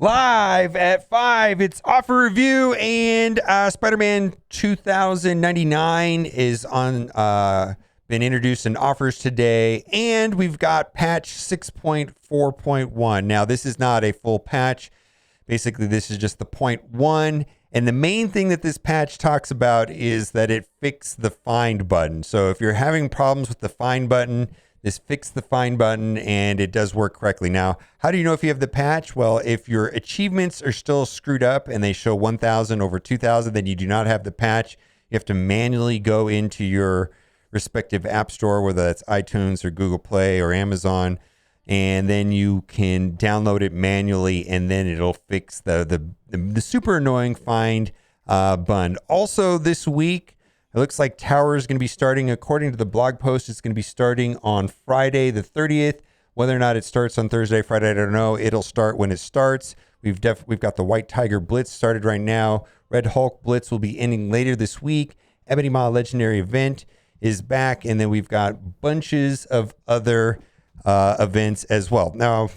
Live at 5, it's offer review, and Spider-Man 2099 is on, been introduced in offers today, and we've got patch 6.4.1. Now, this is not a full patch. Basically, this is just the point one, and the main thing that this patch talks about is that it fixed the find button. So if you're having problems with the find button, this fixed the find button, and it does work correctly. Now, how do you know if you have the patch? Well, if your achievements are still screwed up and they show 1,000 over 2,000, then you do not have the patch. You have to manually go into your respective app store, whether that's iTunes or Google Play or Amazon, and then you can download it manually, and then it'll fix the super annoying find button. Also, this week, it looks like Tower is going to be starting, according to the blog post, it's going to be starting on Friday the 30th. Whether or not it starts on Thursday, Friday, I don't know. It'll start when it starts. We've got the White Tiger Blitz started right now. Red Hulk Blitz will be ending later this week. Ebony Maw Legendary Event is back, and then we've got bunches of other events as well. Now,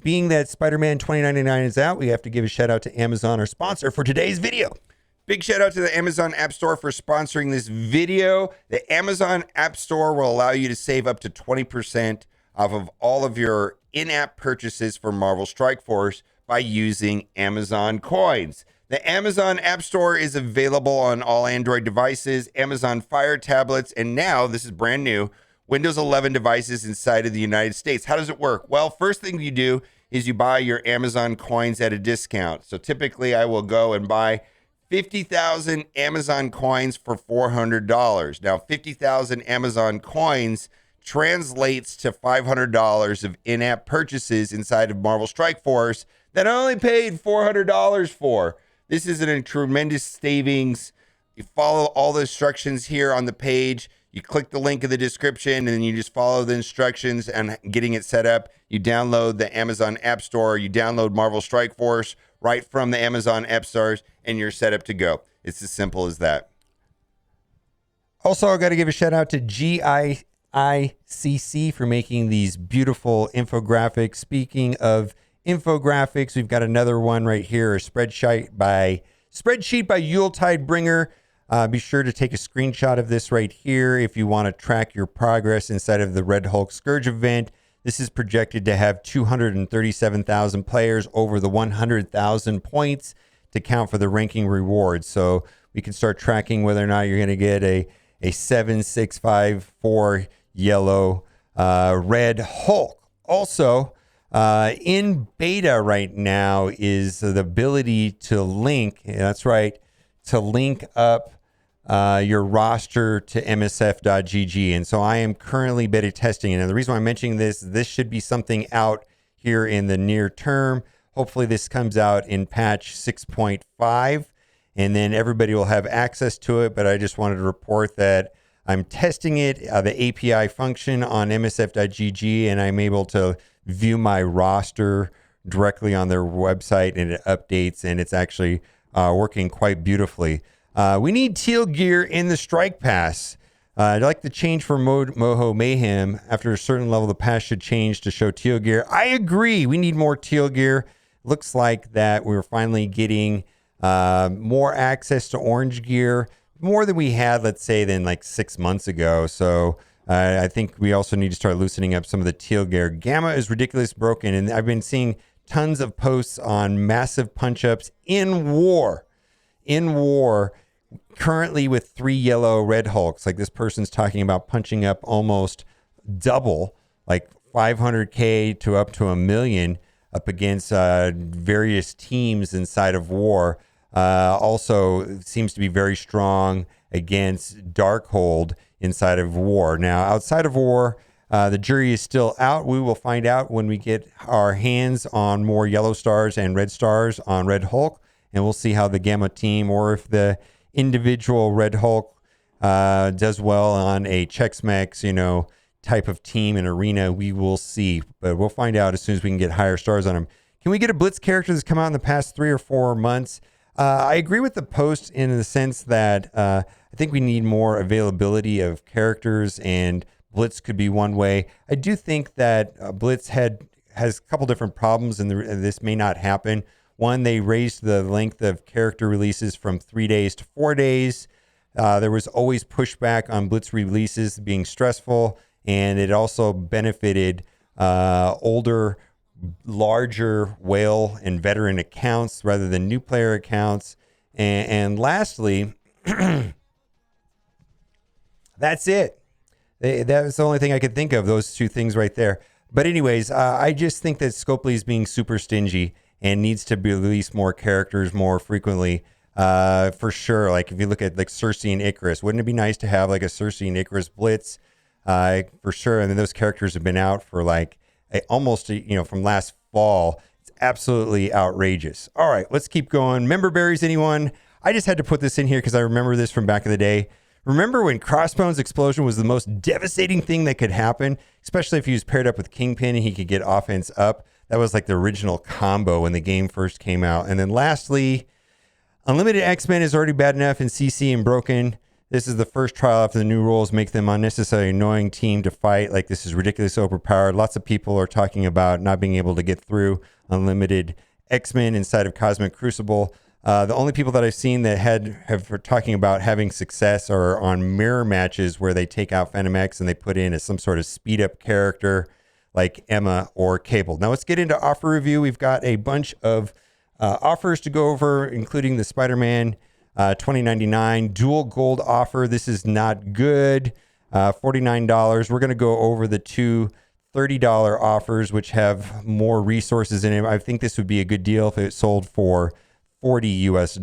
being that Spider-Man 2099 is out, we have to give a shout out to Amazon, our sponsor for today's video. Big shout out to the Amazon App Store for sponsoring this video. The Amazon App Store will allow you to save up to 20% off of all of your in-app purchases for Marvel Strike Force by using Amazon coins. The Amazon App Store is available on all Android devices, Amazon Fire tablets, and now, this is brand new, Windows 11 devices inside of the United States. How does it work? Well, first thing you do is you buy your Amazon coins at a discount. So typically I will go and buy 50,000 Amazon coins for $400. Now, 50,000 Amazon coins translates to $500 of in-app purchases inside of Marvel Strike Force that I only paid $400 for. This is a tremendous savings. You follow all the instructions here on the page. You click the link in the description, and then you just follow the instructions and getting it set up. You download the Amazon App Store. You download Marvel Strike Force right from the Amazon App Stores, and you're set up to go. It's as simple as that. Also, I got to give a shout out to GIICC for making these beautiful infographics. Speaking of infographics, we've got another one right here, a spreadsheet by Yuletide Bringer. Be sure to take a screenshot of this right here if you want to track your progress inside of the Red Hulk Scourge event. This is projected to have 237,000 players over the 100,000 points to count for the ranking rewards. So we can start tracking whether or not you're going to get a 7654 yellow Red Hulk. Also, in beta right now is the ability to link, that's right, to link up your roster to msf.gg. And so I am currently beta testing it. And the reason why I'm mentioning this should be something out here in the near term. Hopefully this comes out in patch 6.5, and then everybody will have access to it. But I just wanted to report that I'm testing it, the API function on msf.gg, and I'm able to view my roster directly on their website, and it updates, and it's actually working quite beautifully. We need teal gear in the Strike Pass. I'd like the change for Moho Mayhem. After a certain level, the pass should change to show teal gear. I agree. We need more teal gear. Looks like that we're finally getting more access to orange gear, more than we had, let's say, than like 6 months ago. So I think we also need to start loosening up some of the teal gear. Gamma is ridiculous broken, and I've been seeing tons of posts on massive punch-ups in war, currently with 3 yellow Red Hulks. Like, this person's talking about punching up almost double, like 500K to up to 1 million up against various teams inside of war. Also seems to be very strong against Darkhold inside of war. Now, outside of war, the jury is still out. We will find out when we get our hands on more yellow stars and red stars on Red Hulk, and we'll see how the Gamma team, or if the individual Red Hulk does well on a Chex-Mex, type of team and arena. We will see, but we'll find out as soon as we can get higher stars on him. Can we get a Blitz character that's come out in the past 3 or 4 months? I agree with the post in the sense that I think we need more availability of characters, and Blitz could be one way. I do think that Blitz has a couple different problems, and this may not happen. One, they raised the length of character releases from 3 days to 4 days. There was always pushback on Blitz releases being stressful, and it also benefited older, larger whale and veteran accounts rather than new player accounts. And lastly, that's it. That was the only thing I could think of, those two things right there. But anyways, I just think that Scopely is being super stingy and needs to release more characters more frequently. For sure. Like if you look at like Cersei and Icarus, wouldn't it be nice to have like a Cersei and Icarus Blitz? For sure. And then those characters have been out for like almost, from last fall. It's absolutely outrageous. All right, let's keep going. Member berries, anyone? I just had to put this in here because I remember this from back in the day. Remember when Crossbones Explosion was the most devastating thing that could happen, especially if he was paired up with Kingpin and he could get offense up? That was like the original combo when the game first came out. And then lastly, Unlimited X-Men is already bad enough in CC and broken. This is the first trial after the new rules make them unnecessarily annoying team to fight. Like, this is ridiculously overpowered. Lots of people are talking about not being able to get through Unlimited X-Men inside of Cosmic Crucible. The only people that I've seen that have talking about having success are on mirror matches where they take out Phantom X and they put in some sort of speed up character like Emma or Cable. Now let's get into offer review. We've got a bunch of offers to go over, including the Spider-Man 2099 dual gold offer. This is not good. $49. We're going to go over the two $30 offers, which have more resources in it. I think this would be a good deal if it sold for $40 US.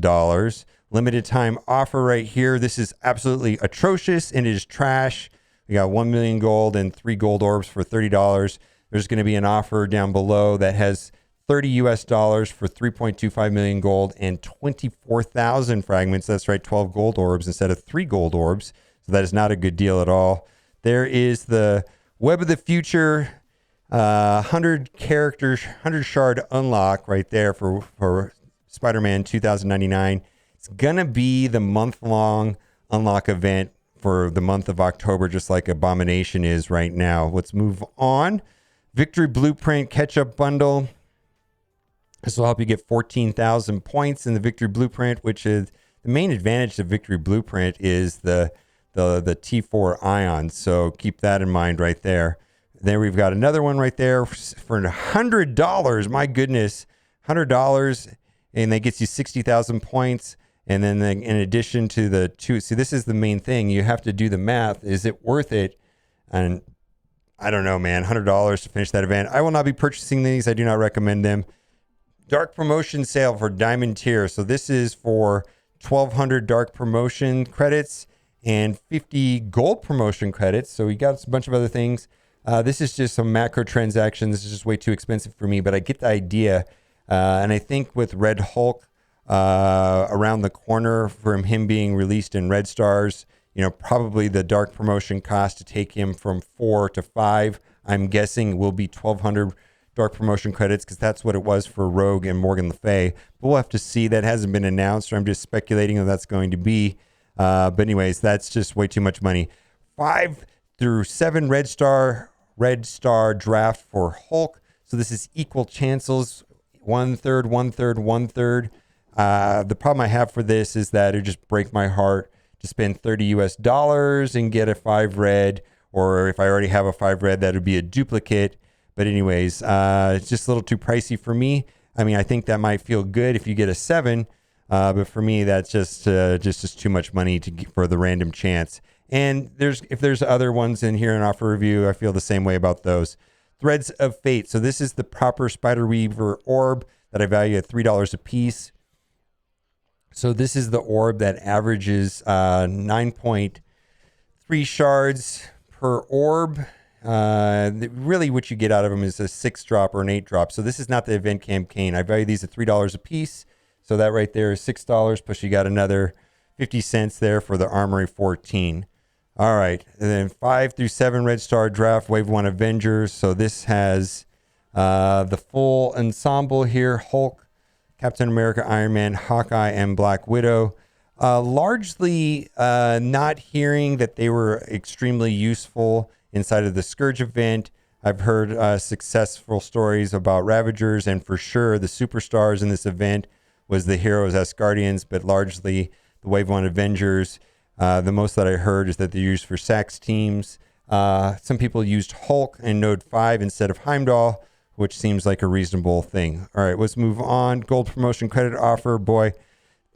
Limited time offer right here. This is absolutely atrocious and it is trash. We got 1 million gold and 3 gold orbs for $30. There's going to be an offer down below that has $30 US for 3.25 million gold and 24,000 fragments. That's right, 12 gold orbs instead of 3 gold orbs. So that is not a good deal at all. There is the Web of the Future 100 characters, 100 shard unlock right there for Spider-Man 2099. It's going to be the month-long unlock event for the month of October, just like Abomination is right now. Let's move on. Victory Blueprint Catch-Up Bundle. This will help you get 14,000 points in the Victory Blueprint, which is the main advantage of Victory Blueprint is the T4 ions. So keep that in mind right there. Then we've got another one right there for $100. My goodness, $100. And that gets you 60,000 points. And then in addition to the two, see, this is the main thing. You have to do the math. Is it worth it? And I don't know, man, $100 to finish that event. I will not be purchasing these. I do not recommend them. Dark promotion sale for Diamond Tier. So this is for 1,200 dark promotion credits and 50 gold promotion credits. So we got a bunch of other things. This is just some macro transactions. This is just way too expensive for me, but I get the idea. And I think with Red Hulk around the corner from him being released in Red Stars, probably the dark promotion cost to take him from 4 to 5, I'm guessing will be 1,200 dark promotion credits because that's what it was for Rogue and Morgan Le Fay. But we'll have to see. That hasn't been announced, or I'm just speculating that that's going to be. But anyways, that's just way too much money. 5 through 7 Red Star draft for Hulk. So this is equal chances. 1/3, 1/3, 1/3. The problem I have for this is that it just break my heart to spend $30 US and get a 5 red, or if I already have a 5 red, that would be a duplicate. But anyways, it's just a little too pricey for me. I mean, I think that might feel good if you get a 7, but for me, that's just too much money for the random chance. And if there's other ones in here in offer review, I feel the same way about those. Threads of Fate. So this is the proper Spider Weaver orb that I value at $3 a piece. So this is the orb that averages 9.3 shards per orb. Really what you get out of them is a 6 drop or an 8 drop. So this is not the event campaign. I value these at $3 a piece. So that right there is $6, plus you got another 50 cents there for the Armory 14. All right, and then 5 through 7 Red Star draft, Wave 1 Avengers. So this has the full ensemble here: Hulk, Captain America, Iron Man, Hawkeye, and Black Widow. Largely not hearing that they were extremely useful inside of the Scourge event. I've heard successful stories about Ravagers, and for sure the superstars in this event was the Heroes Asgardians, but largely the Wave 1 Avengers. The most that I heard is that they're used for Sax teams. Some people used Hulk and Node 5 instead of Heimdall, which seems like a reasonable thing. All right, let's move on. Gold promotion credit offer, boy,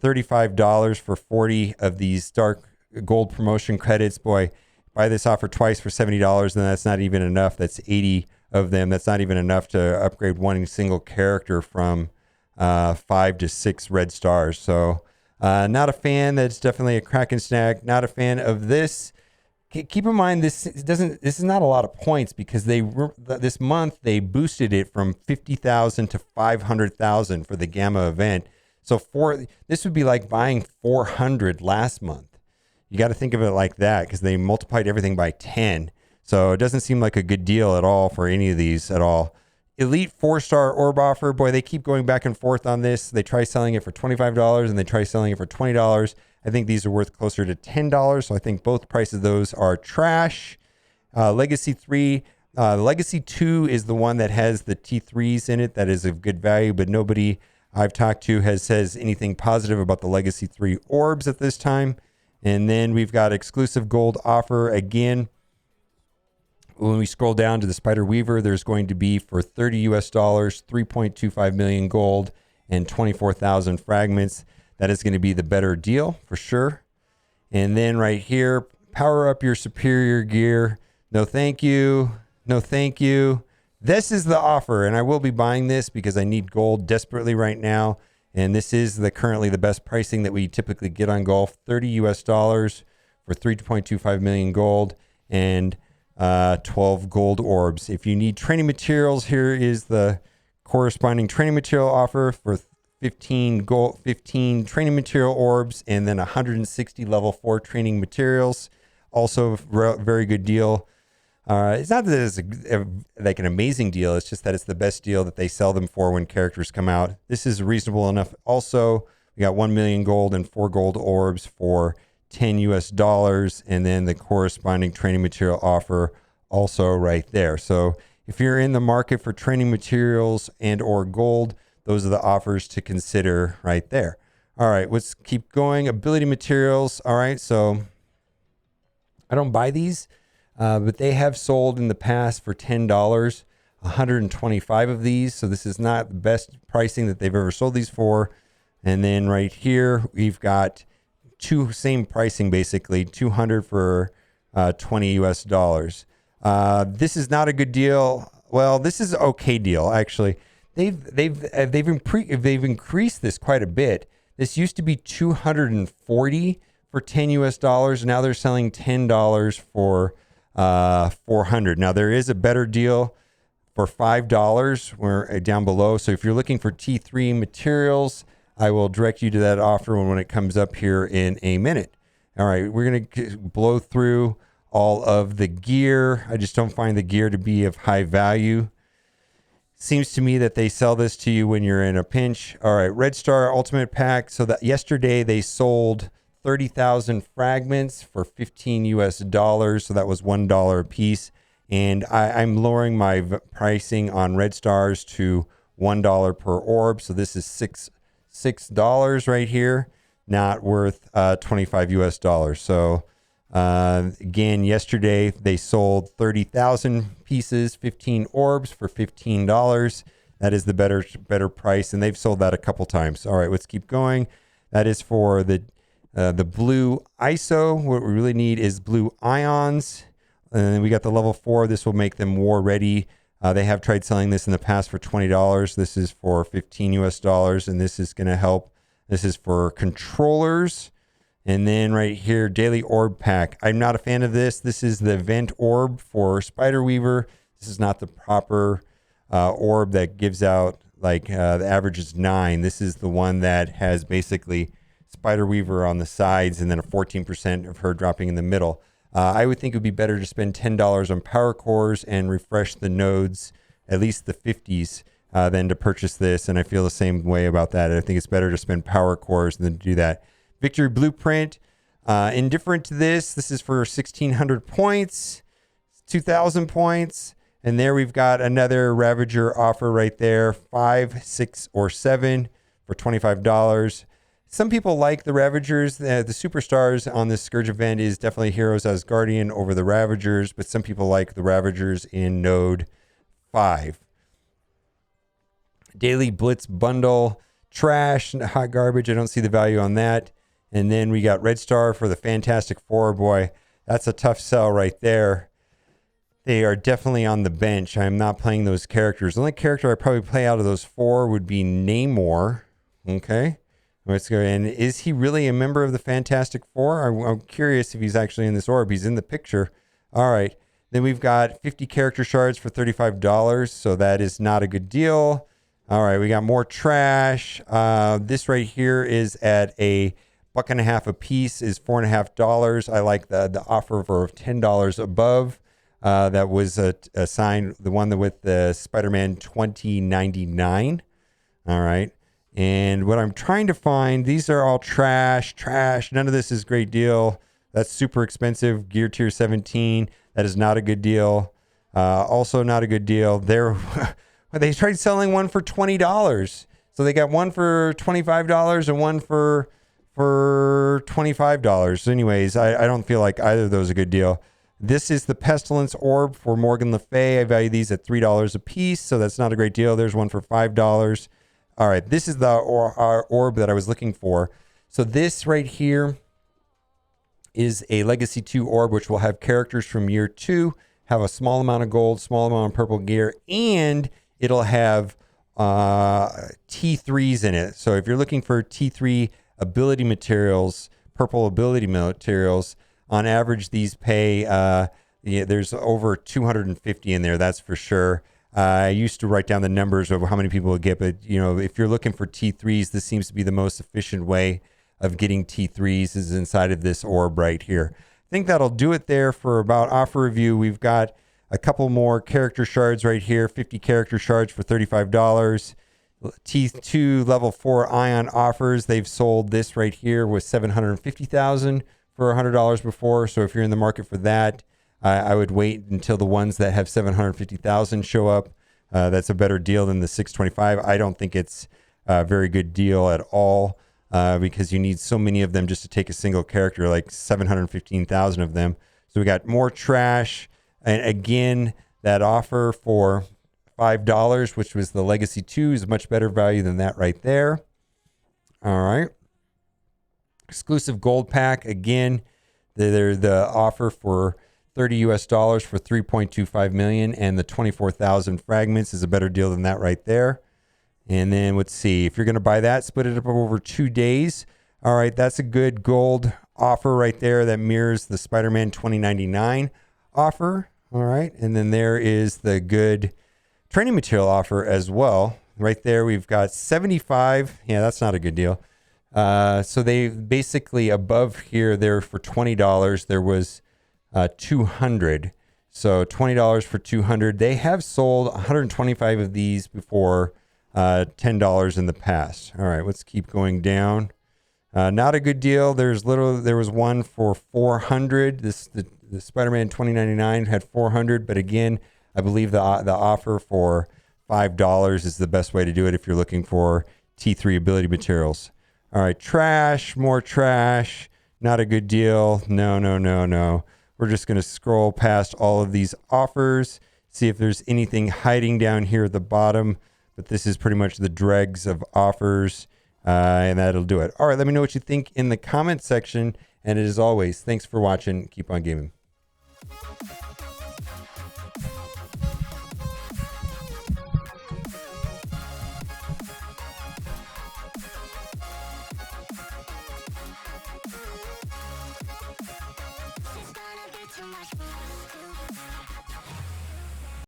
$35 for 40 of these dark gold promotion credits. Boy, buy this offer twice for $70, and that's not even enough. That's 80 of them. That's not even enough to upgrade one single character from 5 to 6 red stars. So not a fan. That's definitely a Kraken snag. Not a fan of this. Keep in mind, this is not a lot of points, because this month they boosted it from 50,000 to 500,000 for the Gamma event. So this would be like buying 400 last month. You got to think of it like that, because they multiplied everything by 10. So it doesn't seem like a good deal at all for any of these at all. Elite 4-star orb offer. Boy, they keep going back and forth on this. They try selling it for $25 and they try selling it for $20. I think these are worth closer to $10. So I think both prices of those are trash. Legacy 3. Legacy 2 is the one that has the T3s in it. That is of good value, but nobody I've talked to says anything positive about the Legacy 3 orbs at this time. And then we've got exclusive gold offer again. When we scroll down to the Spider Weaver, there's going to be for $30 US, 3.25 million gold and 24,000 fragments. That is going to be the better deal for sure. And then right here, power up your superior gear. No, thank you. No, thank you. This is the offer, and I will be buying this because I need gold desperately right now. And this is currently the best pricing that we typically get on golf. $30 US for 3.25 million gold and 12 gold orbs. If you need training materials, here is the corresponding training material offer for 15 training material orbs, and then 160 level 4 training materials. Also very good deal. It's not that it's like an amazing deal. It's just that it's the best deal that they sell them for when characters come out. This is reasonable enough. Also, we got 1 million gold and 4 gold orbs for $10 US, and then the corresponding training material offer also right there. So if you're in the market for training materials and or gold, those are the offers to consider right there. All right, let's keep going. Ability materials. All right, so I don't buy these, but they have sold in the past for $10, 125 of these. So this is not the best pricing that they've ever sold these for. And then right here, we've got same pricing, basically 200 for $20 US. This is not a good deal. Well, this is an okay deal, actually. They've increased this quite a bit. This used to be 240 for $10 US. Now they're selling $10 for 400. Now there is a better deal for $5. We're down below. So if you're looking for T3 materials, I will direct you to that offer when it comes up here in a minute. All right, we're going to blow through all of the gear. I just don't find the gear to be of high value. Seems to me that they sell this to you when you're in a pinch. All right, Red Star Ultimate Pack. So that yesterday they sold 30,000 fragments for $15 US. So that was $1 a piece. And I'm lowering my pricing on Red Stars to $1 per orb. So this is $6 right here, not worth $25 US. So again, yesterday they sold 30,000 pieces, 15 orbs for $15. That is the better price, and they've sold that a couple times. All right, let's keep going. That is for the blue ISO. What we really need is blue ions. And then we got the level 4. This will make them war ready. They have tried selling this in the past for $20. This is for $15 US, and this is going to help. This is for controllers. And then right here, Daily Orb Pack. I'm not a fan of this. This is the Event Orb for Spider Weaver. This is not the proper orb that gives out, like, the average is 9. This is the one that has basically Spider Weaver on the sides and then a 14% of her dropping in the middle. I would think it would be better to spend $10 on power cores and refresh the nodes, at least the 50s, than to purchase this. And I feel the same way about that. I think it's better to spend power cores than to do that. Victory Blueprint. Indifferent to this. This is for 1,600 points, 2,000 points. And there we've got another Ravager offer right there, 5, 6, or 7 for $25. Some people like the Ravagers. The superstars on this Scourge event is definitely Heroes Asgardian over the Ravagers, but some people like the Ravagers in Node 5. Daily Blitz bundle, trash, hot garbage. I don't see the value on that. And then we got Red Star for the Fantastic Four. Boy, that's a tough sell right there. They are definitely on the bench. I'm not playing those characters. The only character I probably play out of those 4 would be Namor. Okay. Let's go. And is he really a member of the Fantastic Four? I'm curious if he's actually in this orb. He's in the picture. All right. Then we've got 50 character shards for $35. So that is not a good deal. All right. We got more trash. This right here is at $1.50 a piece, is $4.50. I like the offer for $10 above. That was assigned, the one with the Spider-Man 2099. All right. And what I'm trying to find, these are all trash. None of this is a great deal. That's super expensive. Gear tier 17. That is not a good deal. Also not a good deal. They tried selling one for $20. So they got one for $25 and one for $25. Anyways, I don't feel like either of those are a good deal. This is the Pestilence Orb for Morgan Le Fay. I value these at $3 a piece, so that's not a great deal. There's one for $5. All right, this is the orb that I was looking for. So this right here is a Legacy 2 orb, which will have characters from year 2, have a small amount of gold, small amount of purple gear, and it'll have T3s in it. So if you're looking for T3 ability materials, purple ability materials, on average, these pay, there's over 250 in there, that's for sure. I used to write down the numbers of how many people would get, but if you're looking for T3s, this seems to be the most efficient way of getting T3s is inside of this orb right here. I think that'll do it there for about offer review. We've got a couple more character shards right here, 50 character shards for $35. T2 level 4 Ion offers. They've sold this right here with $750,000 for $100 before. So if you're in the market for that, I would wait until the ones that have $750,000 show up. That's a better deal than the $625. I don't think it's a very good deal at all because you need so many of them just to take a single character, like 715,000 of them. So we got more trash. And again, that offer for $5, which was the Legacy 2, is much better value than that right there. All right. Exclusive gold pack. Again, they're the offer for $30 US for 3.25 million, and the 24,000 fragments is a better deal than that right there. And then let's see, if you're going to buy that, split it up over 2 days. All right, that's a good gold offer right there that mirrors the Spider-Man 2099 offer. All right, and then there is the good training material offer as well. Right there, we've got 75. Yeah, that's not a good deal. So they basically above here there for $20, there was 200. So $20 for 200. They have sold 125 of these before $10 in the past. All right, let's keep going down. Not a good deal. There was one for 400. The Spider-Man 2099 had 400, but again, I believe the offer for $5 is the best way to do it if you're looking for T3 ability materials. All right, trash, more trash. Not a good deal. No. We're just going to scroll past all of these offers, see if there's anything hiding down here at the bottom. But this is pretty much the dregs of offers, and that'll do it. All right, let me know what you think in the comment section. And as always, thanks for watching. Keep on gaming.